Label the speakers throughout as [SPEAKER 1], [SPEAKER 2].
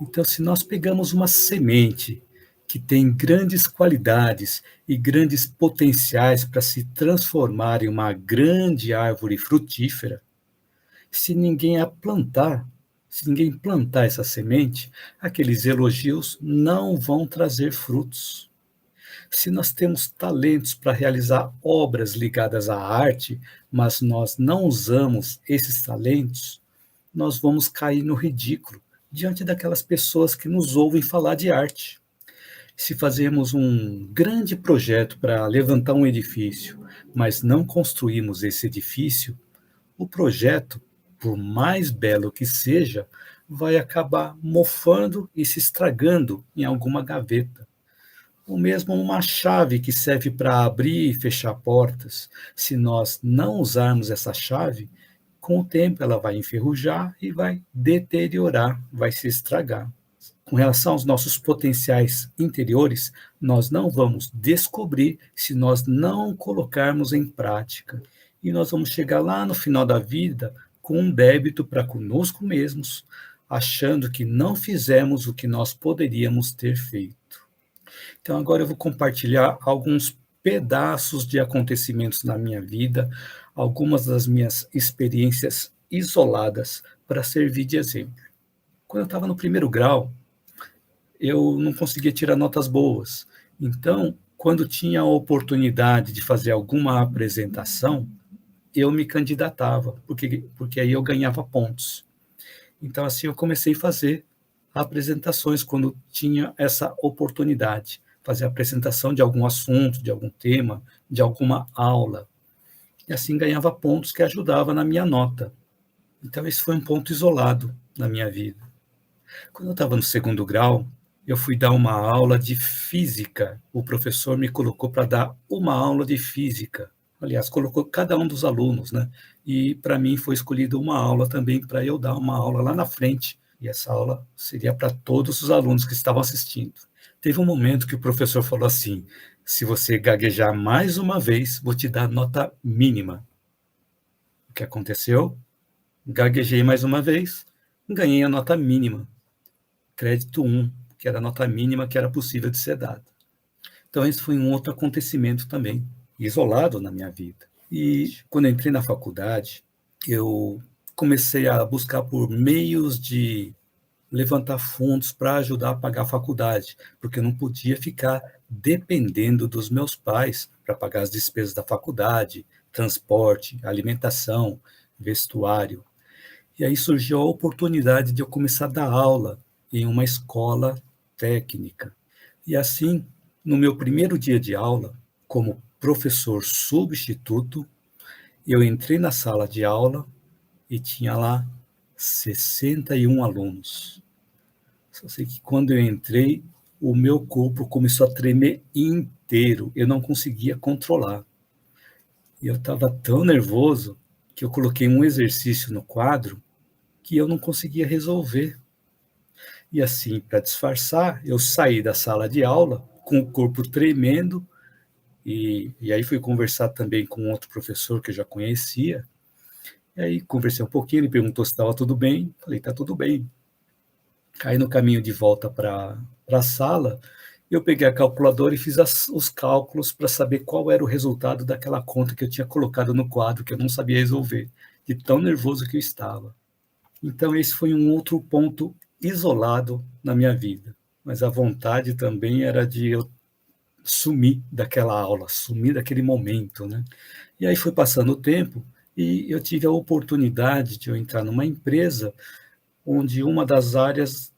[SPEAKER 1] Então, se nós pegamos uma semente que tem grandes qualidades e grandes potenciais para se transformar em uma grande árvore frutífera, se ninguém a plantar, se ninguém plantar essa semente, aqueles elogios não vão trazer frutos. Se nós temos talentos para realizar obras ligadas à arte, mas nós não usamos esses talentos, nós vamos cair no ridículo diante daquelas pessoas que nos ouvem falar de arte. Se fazemos um grande projeto para levantar um edifício, mas não construímos esse edifício, o projeto, por mais belo que seja, vai acabar mofando e se estragando em alguma gaveta. Ou mesmo uma chave que serve para abrir e fechar portas. Se nós não usarmos essa chave, com o tempo ela vai enferrujar e vai deteriorar, vai se estragar. Com relação aos nossos potenciais interiores, nós não vamos descobrir se nós não colocarmos em prática. E nós vamos chegar lá no final da vida com um débito para conosco mesmos, achando que não fizemos o que nós poderíamos ter feito. Então, agora eu vou compartilhar alguns pedaços de acontecimentos na minha vida, algumas das minhas experiências isoladas para servir de exemplo. Quando eu estava no primeiro grau, eu não conseguia tirar notas boas. Então, quando tinha a oportunidade de fazer alguma apresentação, eu me candidatava, porque aí eu ganhava pontos. Então, assim, eu comecei a fazer apresentações quando tinha essa oportunidade, fazer apresentação de algum assunto, de algum tema, de alguma aula. E assim ganhava pontos que ajudava na minha nota. Então, esse foi um ponto isolado na minha vida. Quando eu estava no segundo grau, eu fui dar uma aula de física. O professor me colocou para dar uma aula de física. Aliás, colocou cada um dos alunos, né? E para mim foi escolhida uma aula também para eu dar uma aula lá na frente. E essa aula seria para todos os alunos que estavam assistindo. Teve um momento que o professor falou assim: se você gaguejar mais uma vez, vou te dar nota mínima. O que aconteceu? Gaguejei mais uma vez, ganhei a nota mínima. Crédito 1, que era a nota mínima que era possível de ser dada. Então, esse foi um outro acontecimento também, isolado na minha vida. E quando eu entrei na faculdade, eu comecei a buscar por meios de levantar fundos para ajudar a pagar a faculdade, porque eu não podia ficar dependendo dos meus pais para pagar as despesas da faculdade, transporte, alimentação, vestuário. E aí surgiu a oportunidade de eu começar a dar aula em uma escola técnica. E assim, no meu primeiro dia de aula, como professor substituto, eu entrei na sala de aula e tinha lá 61 alunos. Só sei que quando eu entrei, o meu corpo começou a tremer inteiro, eu não conseguia controlar. E eu estava tão nervoso que eu coloquei um exercício no quadro que eu não conseguia resolver. E assim, para disfarçar, eu saí da sala de aula com o corpo tremendo e aí fui conversar também com outro professor que eu já conhecia. E aí conversei um pouquinho, ele perguntou se estava tudo bem. Falei, está tudo bem. Aí no caminho de volta para a sala, eu peguei a calculadora e fiz os cálculos para saber qual era o resultado daquela conta que eu tinha colocado no quadro, que eu não sabia resolver, de tão nervoso que eu estava. Então, esse foi um outro ponto isolado na minha vida. Mas a vontade também era de eu sumir daquela aula, sumir daquele momento, né? E aí foi passando o tempo e eu tive a oportunidade de eu entrar numa empresa onde uma das áreas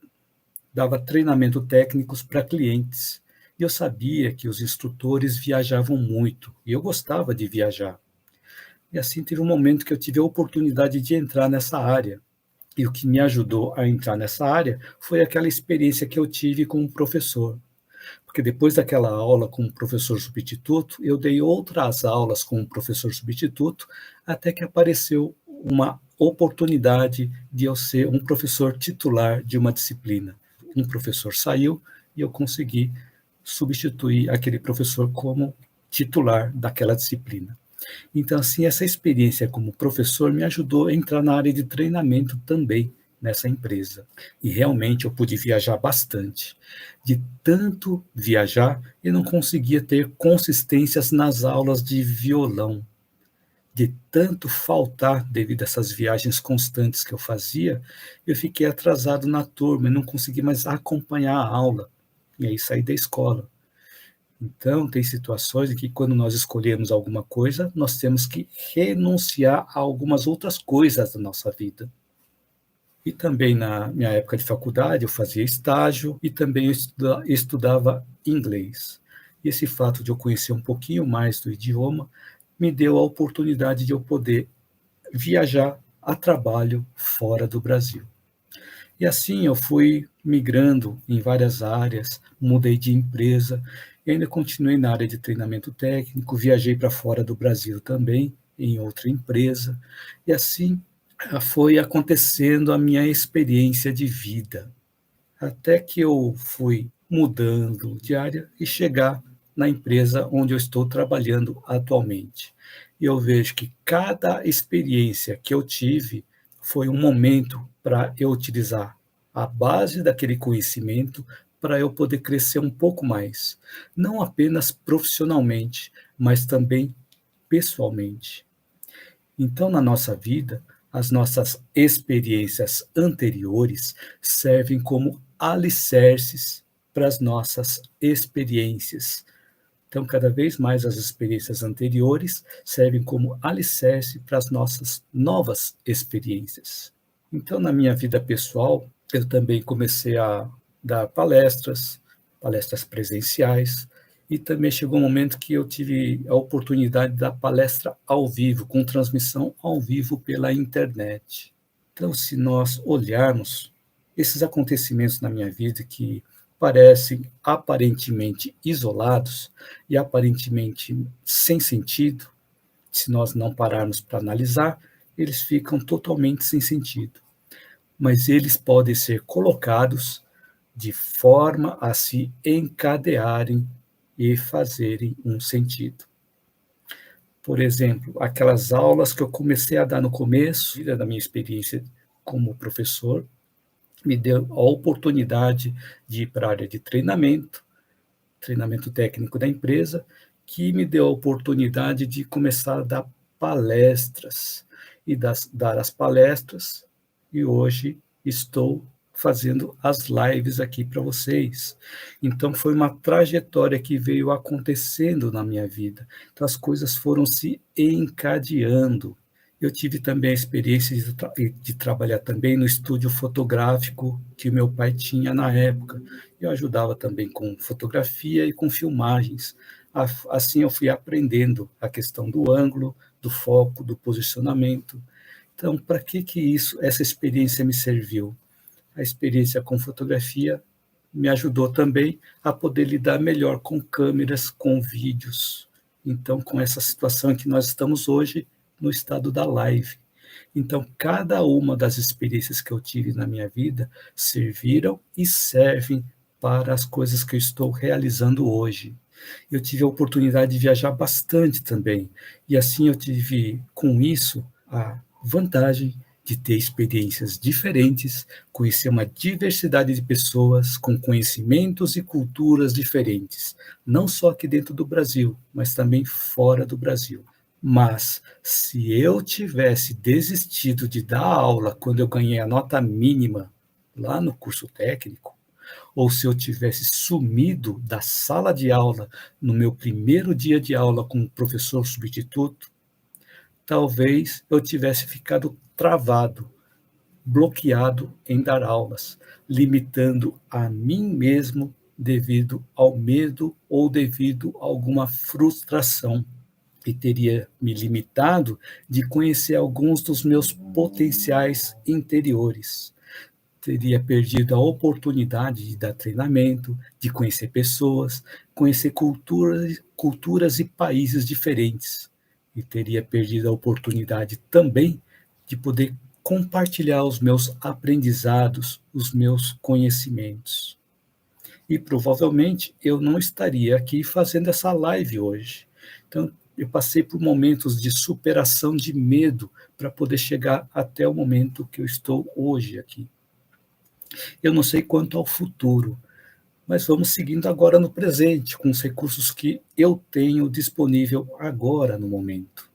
[SPEAKER 1] dava treinamento técnicos para clientes. E eu sabia que os instrutores viajavam muito e eu gostava de viajar. E assim teve um momento que eu tive a oportunidade de entrar nessa área. E o que me ajudou a entrar nessa área foi aquela experiência que eu tive com o professor. Porque depois daquela aula com o professor substituto, eu dei outras aulas com o professor substituto, até que apareceu uma oportunidade de eu ser um professor titular de uma disciplina. Um professor saiu e eu consegui substituir aquele professor como titular daquela disciplina. Então, assim, essa experiência como professor me ajudou a entrar na área de treinamento também. nessa empresa. E realmente eu pude viajar bastante. De tanto viajar, eu não conseguia ter consistências nas aulas de violão. De tanto faltar devido a essas viagens constantes que eu fazia, eu fiquei atrasado na turma e não consegui mais acompanhar a aula. E aí saí da escola. Então, tem situações em que, quando nós escolhemos alguma coisa, nós temos que renunciar a algumas outras coisas da nossa vida. E também, na minha época de faculdade, eu fazia estágio e também eu estudava inglês. E esse fato de eu conhecer um pouquinho mais do idioma me deu a oportunidade de eu poder viajar a trabalho fora do Brasil. E assim eu fui migrando em várias áreas, mudei de empresa e ainda continuei na área de treinamento técnico, viajei para fora do Brasil também, em outra empresa, e assim foi acontecendo a minha experiência de vida, até que eu fui mudando de área e chegar na empresa onde eu estou trabalhando atualmente. E eu vejo que cada experiência que eu tive foi um momento para eu utilizar a base daquele conhecimento para eu poder crescer um pouco mais, não apenas profissionalmente, mas também pessoalmente. Então, na nossa vida, as nossas experiências anteriores servem como alicerces para as nossas experiências. Então, cada vez mais as experiências anteriores servem como alicerce para as nossas novas experiências. Então, na minha vida pessoal, eu também comecei a dar palestras, palestras presenciais, e também chegou um momento que eu tive a oportunidade de dar palestra ao vivo, com transmissão ao vivo pela internet. Então, se nós olharmos esses acontecimentos na minha vida que parecem aparentemente isolados e aparentemente sem sentido, se nós não pararmos para analisar, eles ficam totalmente sem sentido. Mas eles podem ser colocados de forma a se encadearem e fazerem um sentido. Por exemplo, aquelas aulas que eu comecei a dar no começo da minha experiência como professor, me deu a oportunidade de ir para a área de treinamento, treinamento técnico da empresa, que me deu a oportunidade de começar a dar palestras e dar as palestras, e hoje estou fazendo as lives aqui para vocês. Então, foi uma trajetória que veio acontecendo na minha vida. Então, as coisas foram se encadeando. Eu tive também a experiência de trabalhar também no estúdio fotográfico que meu pai tinha na época. Eu ajudava também com fotografia e com filmagens. Assim eu fui aprendendo a questão do ângulo, do foco, do posicionamento. Então, para que essa experiência me serviu? A experiência com fotografia me ajudou também a poder lidar melhor com câmeras, com vídeos. Então, com essa situação em que nós estamos hoje, no estado da live. Então, cada uma das experiências que eu tive na minha vida serviram e servem para as coisas que eu estou realizando hoje. Eu tive a oportunidade de viajar bastante também, e assim eu tive, com isso, a vantagem de ter experiências diferentes, conhecer uma diversidade de pessoas com conhecimentos e culturas diferentes, não só aqui dentro do Brasil, mas também fora do Brasil. Mas, se eu tivesse desistido de dar aula quando eu ganhei a nota mínima lá no curso técnico, ou se eu tivesse sumido da sala de aula no meu primeiro dia de aula com o professor substituto, talvez eu tivesse ficado travado, bloqueado em dar aulas, limitando a mim mesmo devido ao medo ou devido a alguma frustração, e teria me limitado de conhecer alguns dos meus potenciais interiores. Teria perdido a oportunidade de dar treinamento, de conhecer pessoas, conhecer culturas e países diferentes. E teria perdido a oportunidade também de poder compartilhar os meus aprendizados, os meus conhecimentos. E provavelmente eu não estaria aqui fazendo essa live hoje. Então, eu passei por momentos de superação de medo para poder chegar até o momento que eu estou hoje aqui. Eu não sei quanto ao futuro, mas vamos seguindo agora no presente, com os recursos que eu tenho disponível agora no momento.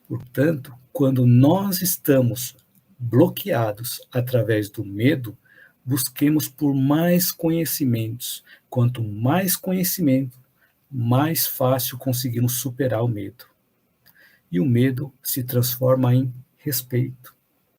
[SPEAKER 1] Portanto, quando nós estamos bloqueados através do medo, busquemos por mais conhecimentos. Quanto mais conhecimento, mais fácil conseguimos superar o medo. E o medo se transforma em respeito.